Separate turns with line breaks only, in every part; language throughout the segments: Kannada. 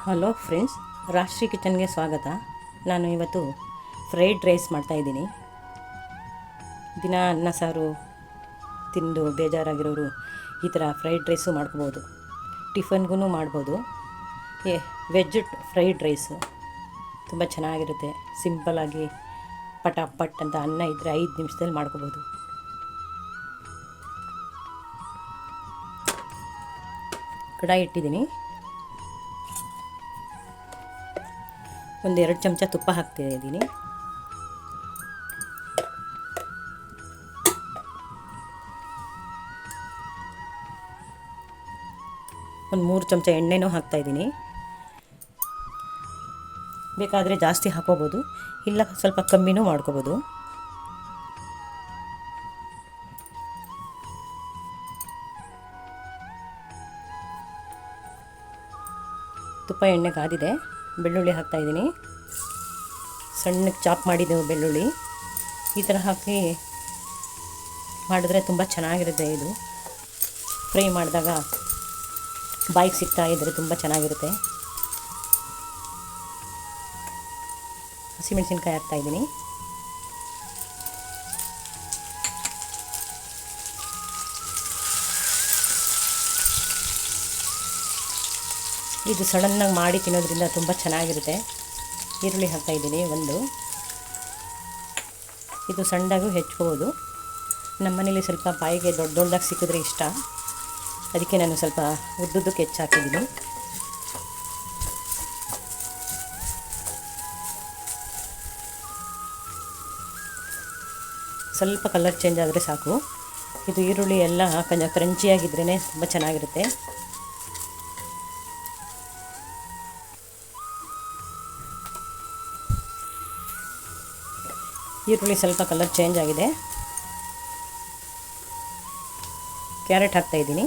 ಹಲೋ ಫ್ರೆಂಡ್ಸ್, ರಾಷ್ಟ್ರೀಯ ಕಿಚನ್ಗೆ ಸ್ವಾಗತ. ನಾನು ಇವತ್ತು ಫ್ರೈಡ್ ರೈಸ್ ಮಾಡ್ತಾಯಿದ್ದೀನಿ. ದಿನ ಅನ್ನ ಸಾರು ತಿಂದು ಬೇಜಾರಾಗಿರೋರು ಈ ಥರ ಫ್ರೈಡ್ ರೈಸು ಮಾಡ್ಕೋಬೋದು. ಟಿಫನ್ಗೂ ಮಾಡ್ಬೋದು. ವೆಜ್ ಫ್ರೈಡ್ ರೈಸು ತುಂಬ ಚೆನ್ನಾಗಿರುತ್ತೆ. ಸಿಂಪಲ್ಲಾಗಿ ಪಟ್ ಅಂತ ಅನ್ನ ಇದ್ದರೆ 5 ನಿಮಿಷದಲ್ಲಿ ಮಾಡ್ಕೋಬೋದು. ಕಡಾಯಿ ಇಟ್ಟಿದ್ದೀನಿ. 1-2 ಚಮಚ ತುಪ್ಪ ಹಾಕ್ತಾಯಿದ್ದೀನಿ. ಒಂದು 3 ಚಮಚ ಎಣ್ಣೆನೂ ಹಾಕ್ತಾಯಿದ್ದೀನಿ. ಬೇಕಾದರೆ ಜಾಸ್ತಿ ಹಾಕೋಬೋದು, ಇಲ್ಲ ಸ್ವಲ್ಪ ಕಮ್ಮಿನೂ ಮಾಡ್ಕೋಬೋದು. ತುಪ್ಪ ಎಣ್ಣೆ ಕಾದಿದೆ. ಬೆಳ್ಳುಳ್ಳಿ ಹಾಕ್ತಾಯಿದ್ದೀನಿ. ಸಣ್ಣಕ್ಕೆ ಚಾಪ್ ಮಾಡಿದ್ದೆವು ಬೆಳ್ಳುಳ್ಳಿ. ಈ ಥರ ಹಾಕಿ ಮಾಡಿದ್ರೆ ತುಂಬ ಚೆನ್ನಾಗಿರುತ್ತೆ. ಇದು ಫ್ರೈ ಮಾಡಿದಾಗ ಬಾಯಿಗೆ ಸಿಗ್ತಾ ಇದ್ದರೆ ತುಂಬ ಚೆನ್ನಾಗಿರುತ್ತೆ. ಹಸಿಮೆಣಸಿನ್ಕಾಯಿ ಹಾಕ್ತಾಯಿದ್ದೀನಿ. ಇದು ಸಡನ್ನಾಗಿ ಮಾಡಿ ತಿನ್ನೋದ್ರಿಂದ ತುಂಬ ಚೆನ್ನಾಗಿರುತ್ತೆ. ಈರುಳ್ಳಿ ಹಾಕ್ತಾಯಿದ್ದೀನಿ. ಇದು ಸಣ್ಣದಾಗೂ ಹೆಚ್ಕೋಬೋದು. ನಮ್ಮ ಮನೇಲಿ ಸ್ವಲ್ಪ ಬಾಯಿಗೆ ದೊಡ್ಡದಾಗಿ ಸಿಕ್ಕಿದ್ರೆ ಇಷ್ಟ, ಅದಕ್ಕೆ ನಾನು ಸ್ವಲ್ಪ ಉದ್ದುದ್ದಕ್ಕೆ ಹೆಚ್ಚಾಕಿದ್ದೀನಿ. ಸ್ವಲ್ಪ ಕಲರ್ ಚೇಂಜ್ ಆದರೆ ಸಾಕು. ಇದು ಈರುಳ್ಳಿ ಎಲ್ಲ ಕೊಂಚ ಕ್ರಂಚಿಯಾಗಿದ್ರೇ ತುಂಬ ಚೆನ್ನಾಗಿರುತ್ತೆ. ಈರುಳ್ಳಿ ಸ್ವಲ್ಪ ಕಲರ್ ಚೇಂಜ್ ಆಗಿದೆ. ಕ್ಯಾರೆಟ್ ಹಾಕ್ತಾಯಿದ್ದೀನಿ.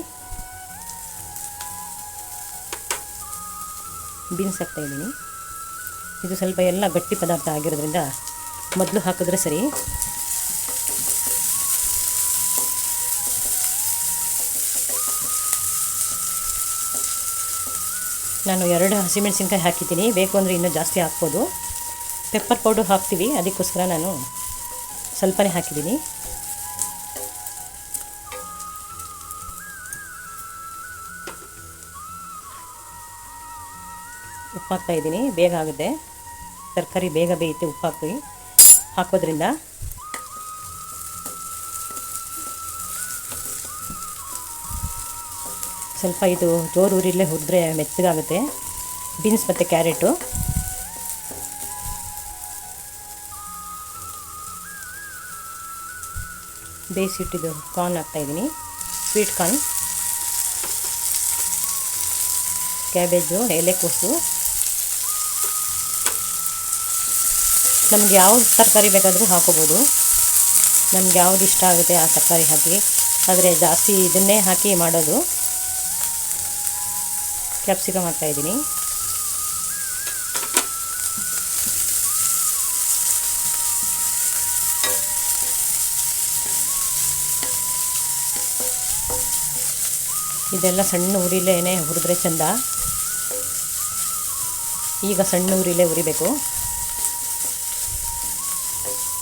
ಬೀನ್ಸ್ ಹಾಕ್ತಾಯಿದ್ದೀನಿ. ಇದು ಸ್ವಲ್ಪ ಎಲ್ಲ ಗಟ್ಟಿ ಪದಾರ್ಥ ಆಗಿರೋದ್ರಿಂದ ಮೊದಲು ಹಾಕಿದ್ರೆ ಸರಿ. ನಾನು 2 ಹಸಿಮೆಣಸಿನ್ಕಾಯಿ ಹಾಕಿದ್ದೀನಿ. ಬೇಕು ಅಂದರೆ ಇನ್ನೂ ಜಾಸ್ತಿ ಹಾಕ್ಬೋದು. ಪೆಪ್ಪರ್ ಪೌಡರ್ ಹಾಕ್ತೀವಿ, ಅದಕ್ಕೋಸ್ಕರ ನಾನು ಸ್ವಲ್ಪನೇ ಹಾಕಿದ್ದೀನಿ. ಉಪ್ಪು ಹಾಕ್ತಾಯಿದ್ದೀನಿ. ಬೇಗ ಆಗುತ್ತೆ, ತರಕಾರಿ ಬೇಗ ಬೇಯುತ್ತೆ ಉಪ್ಪು ಹಾಕೋದ್ರಿಂದ. ಸ್ವಲ್ಪ ಇದು ಜೋರು ಉರಿಲೇ ಹುರಿದ್ರೆ ಮೆತ್ತಗಾಗುತ್ತೆ. ಬೀನ್ಸ್ ಮತ್ತು ಕ್ಯಾರೆಟು ಬೇಯಿಸಿಟ್ಟಿದ್ದು ಕಾರ್ನ್ ಹಾಕ್ತಾಯಿದ್ದೀನಿ. ಸ್ವೀಟ್ ಕಾರ್ನ್, ಕ್ಯಾಬೇಜು, ಎಲೆಕೋಸು. ನಮ್ಗೆ ಯಾವ ತರಕಾರಿ ಬೇಕಾದರೂ ಹಾಕೋಬೋದು. ನಮ್ಗೆ ಯಾವ್ದು ಇಷ್ಟ ಆಗುತ್ತೆ ಆ ತರಕಾರಿ ಹಾಕಿ, ಆದರೆ ಜಾಸ್ತಿ ಇದನ್ನೇ ಹಾಕಿ ಮಾಡೋದು. ಕ್ಯಾಪ್ಸಿಕಮ್ ಹಾಕ್ತಾಯಿದ್ದೀನಿ. ಇದೆಲ್ಲ ಸಣ್ಣ ಉರಿಲೇ ಹುರಿದ್ರೆ ಚೆಂದ. ಈಗ ಸಣ್ಣ ಉರಿಲೇ ಹುರಿಬೇಕು,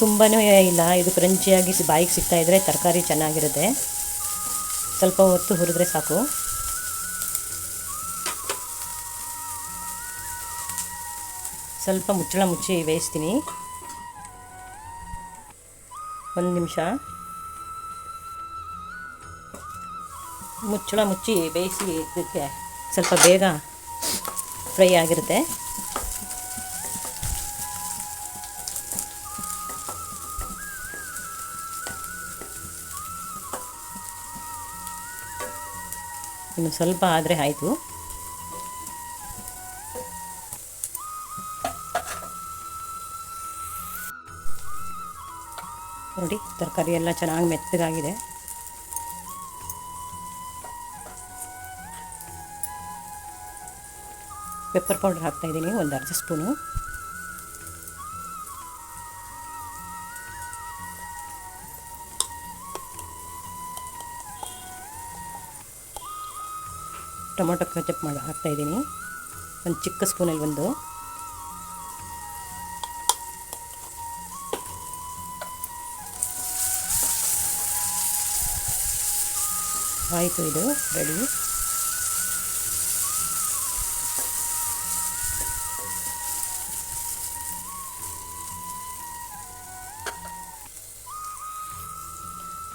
ತುಂಬಾ ಇಲ್ಲ. ಇದು ಕ್ರಂಚಿಯಾಗಿ ಬಾಯಿಗೆ ಸಿಗ್ತಾಯಿದ್ರೆ ತರಕಾರಿ ಚೆನ್ನಾಗಿರುತ್ತೆ. ಸ್ವಲ್ಪ ಹೊತ್ತು ಹುರಿದ್ರೆ ಸಾಕು. ಸ್ವಲ್ಪ ಮುಚ್ಚಳ ಮುಚ್ಚಿ ಬೇಯಿಸ್ತೀನಿ. 1 ನಿಮಿಷ ಮುಚ್ಚಳ ಮುಚ್ಚಿ ಬೇಯಿಸಿ ಇದಕ್ಕೆ ಸ್ವಲ್ಪ ಬೇಗ ಫ್ರೈ ಆಗಿರುತ್ತೆ. ಇನ್ನು ಸ್ವಲ್ಪ ಆದರೆ ಆಯಿತು. ನೋಡಿ, ತರಕಾರಿ ಎಲ್ಲ ಚೆನ್ನಾಗಿ ಮೆತ್ತಗಾಗಿದೆ. ಪೆಪ್ಪರ್ ಪೌಡರ್ ಹಾಕ್ತಾಯಿದ್ದೀನಿ, 1 ಅರ್ಧ ಸ್ಪೂನು. ಟೊಮೊಟೊ ಕೆಚಪ್ ಹಾಕ್ತಾಯಿದ್ದೀನಿ. ಒಂದು ಚಿಕ್ಕ ಸ್ಪೂನಲ್ಲಿ ಒಂದು. ಆಯಿತು, ಇದು ರೆಡಿ.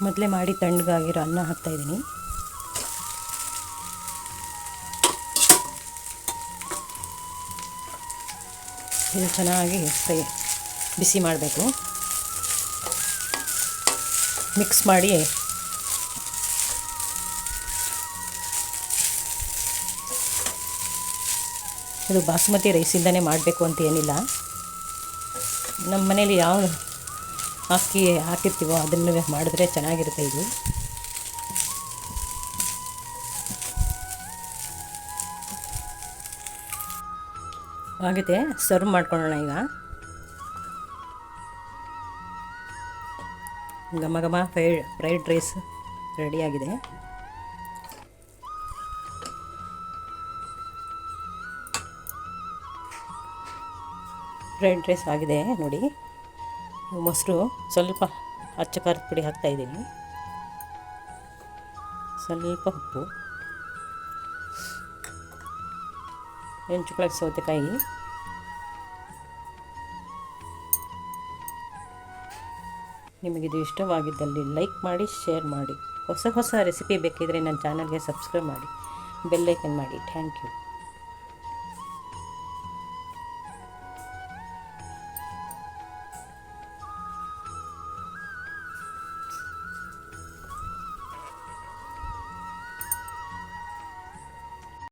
ಮೊದಲೇ ಮಾಡಿ ತಣ್ಣಗಾಗಿರೋ ಅನ್ನ ಹಾಕ್ತಾಯಿದ್ದೀನಿ. ಇದು ಚೆನ್ನಾಗಿ ಬಿಸಿ ಮಾಡಬೇಕು. ಮಿಕ್ಸ್ ಮಾಡಿ ಇದು ಬಾಸುಮತಿ ರೈಸಿಂದನೇ ಮಾಡಬೇಕು ಅಂತ ಏನಿಲ್ಲ. ನಮ್ಮ ಮನೇಲಿ ಯಾವ ಅಕ್ಕಿ ಹಾಕಿರ್ತೀವೋ ಅದನ್ನು ಮಾಡಿದ್ರೆ ಚೆನ್ನಾಗಿರುತ್ತೆ. ಇದು ಆಗಿದೆ, ಸರ್ವ್ ಮಾಡ್ಕೊಳ್ಳೋಣ ಈಗ. ಘಮ ಘಮ ಫ್ರೈಡ್ ರೈಸ್ ರೆಡಿಯಾಗಿದೆ. ಫ್ರೈಡ್ ರೈಸ್ ಆಗಿದೆ ನೋಡಿ. ಮೊಸರು, ಸ್ವಲ್ಪ ಅಚ್ಚ ಖಾರದ ಪುಡಿ ಹಾಕ್ತಾಯಿದ್ದೀನಿ, ಸ್ವಲ್ಪ ಉಪ್ಪು, ಹೆಂಚುಕೊಳಕ್ಕೆ ಸೌತೆಕಾಯಿ, ನಿಮಗಿದು ಇಷ್ಟವಾಗಿದ್ದಲ್ಲಿ ಲೈಕ್ ಮಾಡಿ, ಶೇರ್ ಮಾಡಿ. ಹೊಸ ರೆಸಿಪಿ ಬೇಕಿದ್ದರೆ ನನ್ನ ಚಾನಲ್ಗೆ ಸಬ್ಸ್ಕ್ರೈಬ್ ಮಾಡಿ, ಬೆಲ್ ಐಕನ್ ಮಾಡಿ. Thank you.